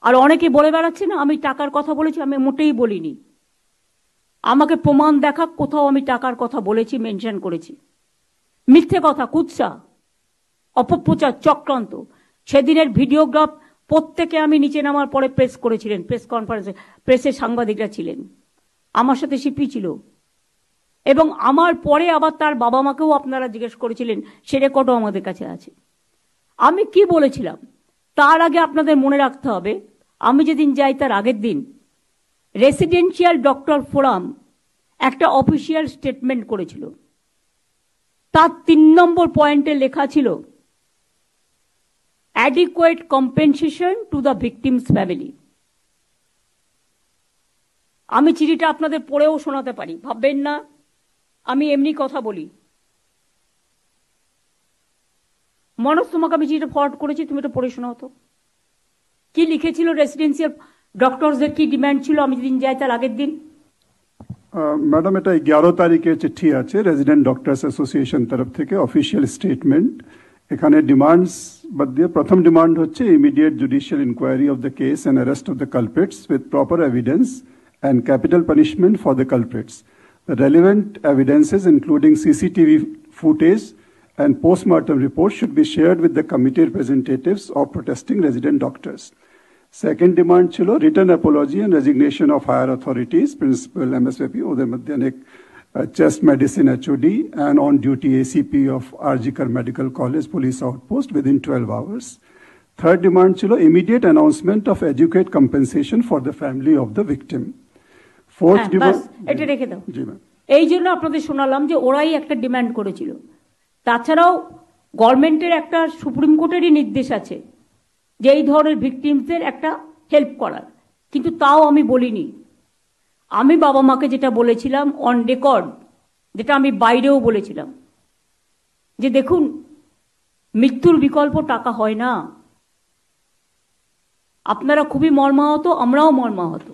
আর অনেকে বলে বেড়াচ্ছে না আমি টাকার কথা বলেছি, আমি মোটেই বলিনি। আমাকে প্রমাণ দেখা, কোথাও আমি টাকার কথা বলেছি, মেনশন করেছি? মিথ্যে কথা, কুৎসা, অপপ্রচার, চক্রান্ত। সেদিনের ভিডিওগ্রাফ প্রত্যেকে আমি নিচে নামার পরে প্রেস করেছিলেন, প্রেস কনফারেন্সে প্রেসের সাংবাদিকরা ছিলেন, আমার সাথে সিপি ছিল, এবং আমার পরে আবার তার বাবা মাকেও আপনারা জিজ্ঞেস করেছিলেন, সে রেকর্ডও আমাদের কাছে আছে। আমি কি বলেছিলাম তার আগে আপনাদের মনে রাখতে হবে, আমি যেদিন যাই তার আগের দিন রেসিডেন্সিয়াল ডক্টর ফোরাম একটা অফিসিয়াল স্টেটমেন্ট করেছিল। তার 3 নম্বর পয়েন্টে লেখা ছিল adequate compensation to the victims family. আমি চিঠিটা আপনাদের পড়েও শোনাতে পারি, ভাববেন না আমি এমনি কথা বলি। মনোজ, তোমাকে আমি চিঠিটা ফরওয়ার্ড করেছি, তুমি এটা পড়ে শোনাও তো। কি লিখেছিল রেসিডেন্সিয়াল ডক্টরসদের, কি ডিমান্ড ছিল আমি যেদিন যাই তার আগের দিন? ম্যাডাম, এটা 11 তারিখের চিঠি আছে রেজিডেন্ট ডক্টরস অ্যাসোসিয়েশন তরফ থেকে, অফিসিয়াল স্টেটমেন্ট। এখানে ডিমান্ডস বাদ দিয়ে প্রথম ডিমান্ড হচ্ছে immediate judicial inquiry of the case and arrest of the culprits with proper evidence and capital punishment for the culprits. The relevant evidences, including CCTV footage and post-mortem reports, should be shared with the committee representatives of protesting resident doctors. Second demand chilo written apology and resignation of higher authorities, principal MSVP Uday Madhyanik, chest medicine HOD, and on duty ACP of Arjikar Medical College Police Outpost within 12 hours. Third demand chilo immediate announcement of adequate compensation for the family of the victim. এটা রেখে দাও। এই জন্য আপনাদের শোনালাম যে ওরাই একটা ডিমান্ড করেছিল। তাছাড়াও গভর্নমেন্টের একটা সুপ্রিম কোর্টেরই নির্দেশ আছে যে এই ধরনের ভিকটিমসদের একটা হেল্প করার, কিন্তু তাও আমি বলিনি। আমি বাবা মাকে যেটা বলেছিলাম অন রেকর্ড, যেটা আমি বাইরেও বলেছিলাম, যে দেখুন মৃত্যুর বিকল্প টাকা হয় না। আপনারা খুবই মর্মাহত, আমরাও মর্মাহত।